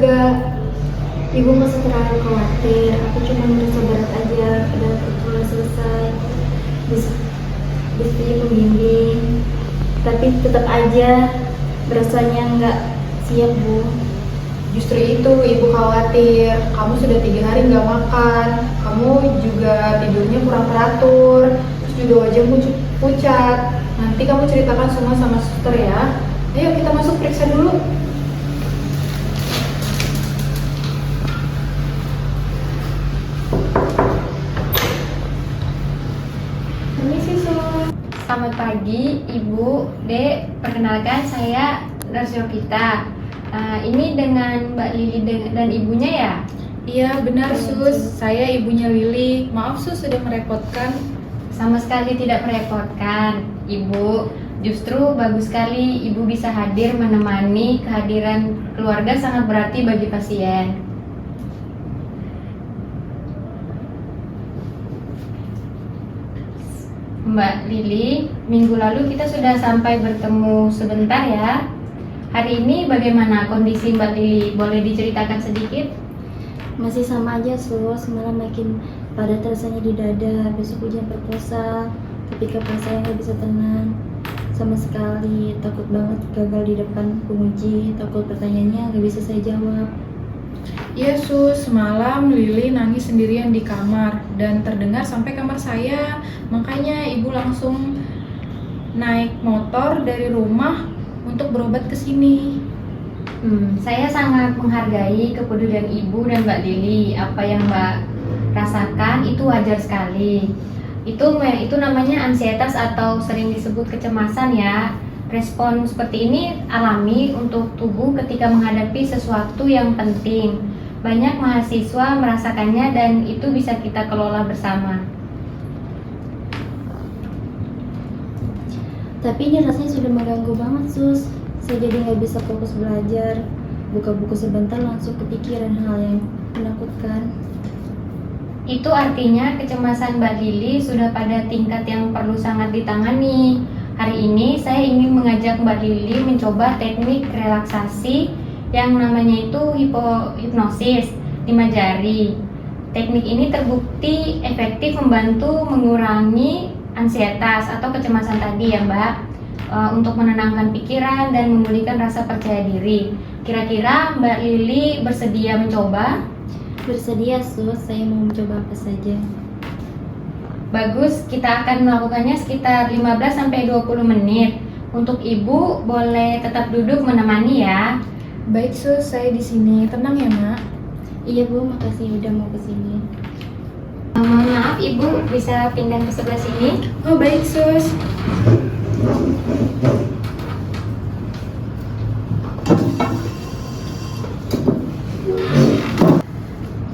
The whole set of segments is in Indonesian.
juga. Ibu nggak usah terlalu khawatir, aku cuma merasa berat aja. Udah udah selesai, bisa pembimbing, tapi tetap aja rasanya nggak siap, Bu. Justru itu ibu khawatir, kamu sudah 3 hari nggak makan, kamu juga tidurnya kurang teratur, terus juga wajahmu pucat. Nanti kamu ceritakan semua sama suster ya. Ayo kita masuk periksa dulu. Permisi, Sus. Selamat pagi, Ibu, Dek. Perkenalkan, saya Nurse Yovita. Ini dengan Mbak Lili dan ibunya ya? Iya benar Sus, saya ibunya Lili. Maaf Sus sudah merepotkan. Sama sekali tidak merepotkan, Ibu. Justru bagus sekali Ibu bisa hadir menemani. Kehadiran keluarga sangat berarti bagi pasien. Mbak Lili, minggu lalu kita sudah sampai bertemu sebentar ya. Hari ini bagaimana kondisi Mbak Lili? Boleh diceritakan sedikit? Masih sama aja, Sus. Malah makin padat rasanya di dada. Besok ujian perkosa, ketika saya nggak bisa tenang sama sekali. Takut banget gagal di depan penguji. Takut pertanyaannya nggak bisa saya jawab. Iya Sus, semalam Lili nangis sendirian di kamar dan terdengar sampai kamar saya. Makanya ibu langsung naik motor dari rumah untuk berobat ke sini. Saya sangat menghargai kepedulian Ibu dan Mbak Lili. Apa yang Mbak rasakan itu wajar sekali. Itu namanya ansietas atau sering disebut kecemasan ya. Respon seperti ini alami untuk tubuh ketika menghadapi sesuatu yang penting. Banyak mahasiswa merasakannya dan itu bisa kita kelola bersama. Tapi ini rasanya sudah mengganggu banget, Sus. Saya jadi nggak bisa fokus belajar. Buka buku sebentar langsung kepikiran hal yang menakutkan. Itu artinya kecemasan Mbak Lili sudah pada tingkat yang perlu sangat ditangani. Hari ini saya ingin mengajak Mbak Lili mencoba teknik relaksasi yang namanya itu hipnosis 5 jari. Teknik ini terbukti efektif membantu mengurangi ansietas atau kecemasan tadi ya Mbak, untuk menenangkan pikiran dan memulihkan rasa percaya diri. Kira-kira Mbak Lili bersedia mencoba? Bersedia, Sus. Saya mau mencoba apa saja. Bagus, kita akan melakukannya sekitar 15-20 menit. Untuk Ibu boleh tetap duduk menemani ya. Baik Sus, saya di sini. Tenang ya Mak. Iya, Bu. Makasih udah mau kesini. Mohon maaf Ibu, bisa pindah ke sebelah sini. Oh baik Sus.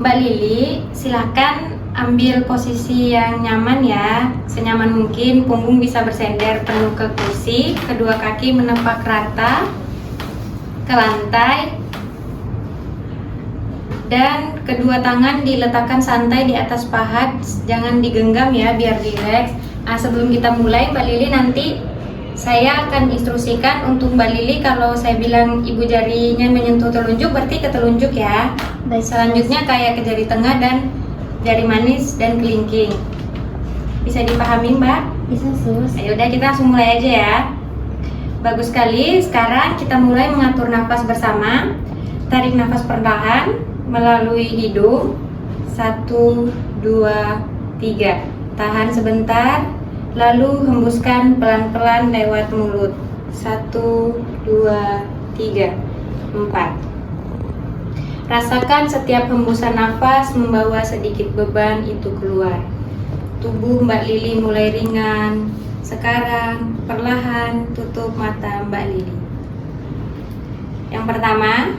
Mbak Lili, silakan ambil posisi yang nyaman ya. Senyaman mungkin, punggung bisa bersender penuh ke kursi, kedua kaki menepak rata ke lantai, dan kedua tangan diletakkan santai di atas paha, jangan digenggam ya, biar rileks. Sebelum kita mulai Mbak Lili, nanti saya akan instruksikan untuk Mbak Lili. Kalau saya bilang ibu jarinya menyentuh telunjuk, berarti ke telunjuk ya. Baik. Selanjutnya kayak ke jari tengah dan jari manis dan kelingking. Bisa dipahami Mbak? Bisa, Sus. Ayo udah, kita langsung mulai aja ya. Bagus sekali. Sekarang kita mulai mengatur nafas bersama. Tarik nafas perlahan melalui hidung. 1, 2, 3. Tahan sebentar, lalu hembuskan pelan-pelan lewat mulut. 1, 2, 3, 4. Rasakan setiap hembusan nafas membawa sedikit beban itu keluar. Tubuh Mbak Lili mulai ringan. Sekarang perlahan tutup mata Mbak Lili. Yang pertama,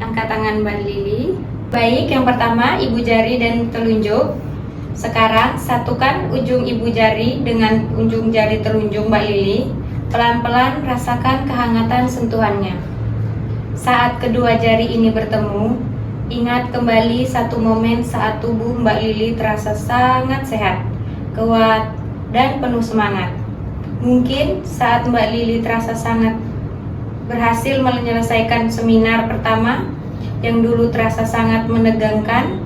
angkat tangan Mbak Lili. Baik, yang pertama ibu jari dan telunjuk. Sekarang satukan ujung ibu jari dengan ujung jari telunjuk Mbak Lili. Pelan-pelan rasakan kehangatan sentuhannya. Saat kedua jari ini bertemu, ingat kembali satu momen saat tubuh Mbak Lili terasa sangat sehat, kuat, dan penuh semangat. Mungkin saat Mbak Lili terasa sangat berhasil menyelesaikan seminar pertama yang dulu terasa sangat menegangkan,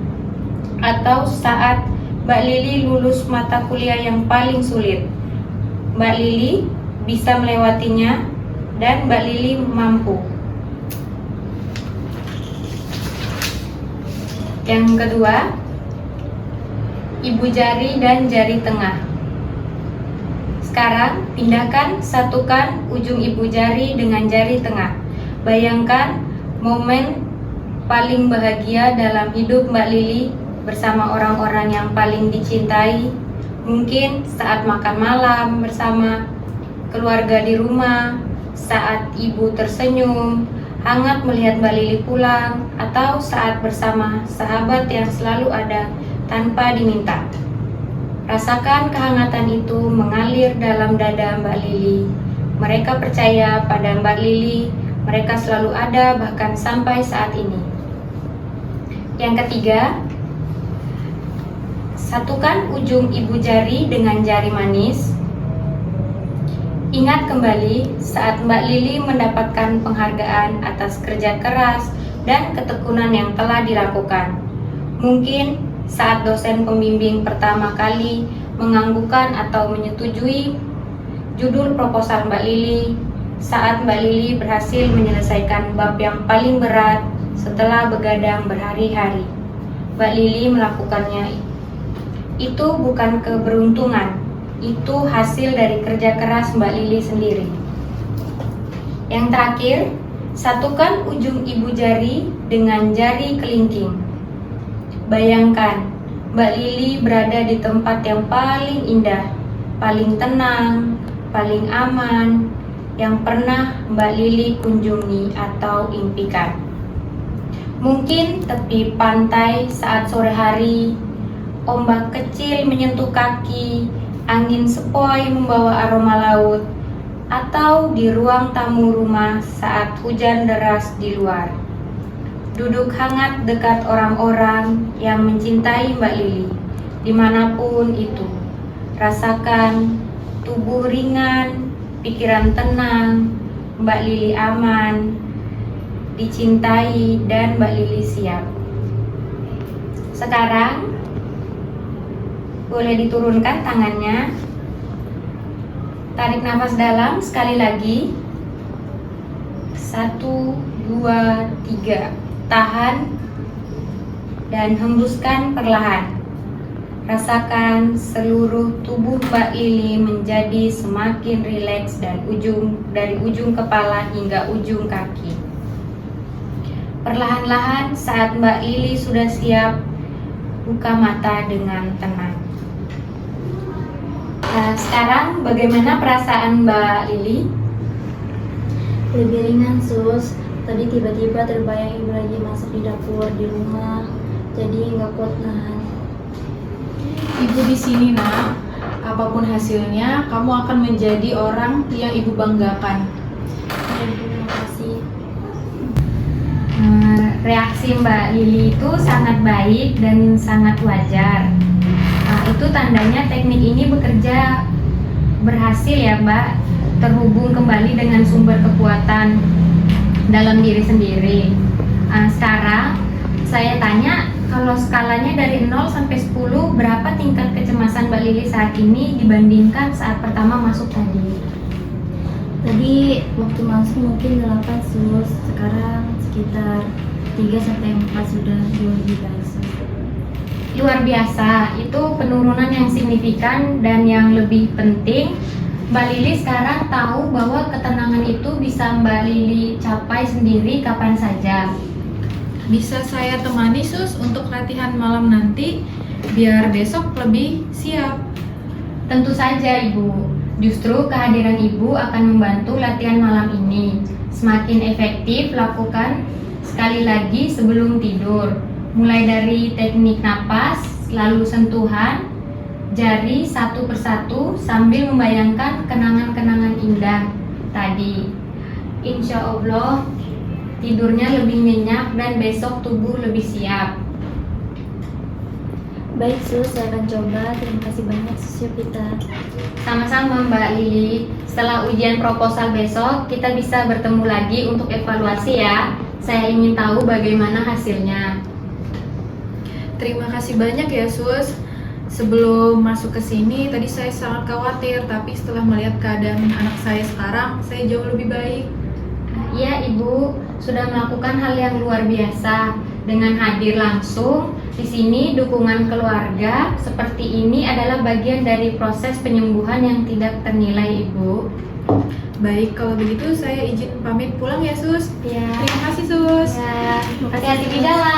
atau saat Mbak Lili lulus mata kuliah yang paling sulit? Mbak Lili bisa melewatinya dan Mbak Lili mampu. Yang kedua, ibu jari dan jari tengah. Sekarang satukan ujung ibu jari dengan jari tengah. Bayangkan momen paling bahagia dalam hidup Mbak Lili bersama orang-orang yang paling dicintai. Mungkin saat makan malam bersama keluarga di rumah, saat ibu tersenyum, hangat melihat Mbak Lili pulang, atau saat bersama sahabat yang selalu ada tanpa diminta. Rasakan kehangatan itu mengalir dalam dada Mbak Lili. Mereka percaya pada Mbak Lili, mereka selalu ada bahkan sampai saat ini. Yang ketiga, satukan ujung ibu jari dengan jari manis. Ingat kembali saat Mbak Lili mendapatkan penghargaan atas kerja keras dan ketekunan yang telah dilakukan. Mungkin saat dosen pembimbing pertama kali menganggukkan atau menyetujui judul proposal Mbak Lili, saat Mbak Lili berhasil menyelesaikan bab yang paling berat setelah begadang berhari-hari. Mbak Lili melakukannya. Itu bukan keberuntungan, itu hasil dari kerja keras Mbak Lili sendiri. Yang terakhir, satukan ujung ibu jari dengan jari kelingking. Bayangkan, Mbak Lili berada di tempat yang paling indah, paling tenang, paling aman, yang pernah Mbak Lili kunjungi atau impikan. Mungkin tepi pantai saat sore hari, ombak kecil menyentuh kaki, angin sepoi membawa aroma laut, atau di ruang tamu rumah saat hujan deras di luar. Duduk hangat dekat orang-orang yang mencintai Mbak Lili, dimanapun itu. Rasakan tubuh ringan, pikiran tenang, Mbak Lili aman, dicintai, dan Mbak Lili siap. Sekarang boleh diturunkan tangannya. Tarik nafas dalam sekali lagi. 1, 2, 3. Tahan dan hembuskan perlahan. Rasakan seluruh tubuh Mbak Lili menjadi semakin rileks dan dari ujung kepala hingga ujung kaki. Perlahan-lahan saat Mbak Lili sudah siap, buka mata dengan tenang. Nah, sekarang bagaimana perasaan Mbak Lili? Lebih ringan, Sus. Tadi tiba-tiba terbayang ibu lagi masak di dapur di rumah, jadi nggak kuat nahan. Ibu di sini, Nak. Apapun hasilnya, kamu akan menjadi orang yang ibu banggakan. Terima kasih. Reaksi Mbak Lili itu sangat baik dan sangat wajar. Itu tandanya teknik ini bekerja berhasil ya Mbak, terhubung kembali dengan sumber kekuatan dalam diri sendiri. Sekarang saya tanya, kalau skalanya dari 0 sampai 10, berapa tingkat kecemasan Mbak Lili saat ini dibandingkan saat pertama masuk tadi? Tadi waktu masuk mungkin 8, Sus. Sekarang sekitar 3 sampai 4 sudah jauh lebih baik, Sus. Luar biasa, itu penurunan yang signifikan. Dan yang lebih penting, Mbak Lili sekarang tahu bahwa ketenangan itu bisa Mbak Lili capai sendiri kapan saja. Bisa saya temani, Sus, untuk latihan malam nanti, biar besok lebih siap. Tentu saja Ibu, justru kehadiran Ibu akan membantu latihan malam ini. Semakin efektif lakukan sekali lagi sebelum tidur. Mulai dari teknik napas, lalu sentuhan jari satu persatu sambil membayangkan kenangan-kenangan indah tadi. Insya Allah tidurnya lebih nyenyak dan besok tubuh lebih siap. Baik Sus, saya akan coba. Terima kasih banyak Sus Yovita. Sama-sama Mbak Lili. Setelah ujian proposal besok, kita bisa bertemu lagi untuk evaluasi ya. Saya ingin tahu bagaimana hasilnya. Terima kasih banyak ya Sus. Sebelum masuk ke sini, tadi saya sangat khawatir, tapi setelah melihat keadaan anak saya sekarang, saya jauh lebih baik. Iya Ibu, sudah melakukan hal yang luar biasa. Dengan hadir langsung di sini, dukungan keluarga seperti ini adalah bagian dari proses penyembuhan yang tidak ternilai Ibu. Baik, kalau begitu saya izin pamit pulang ya Sus. Ya. Terima kasih Sus. Ya, hati-hati di jalan.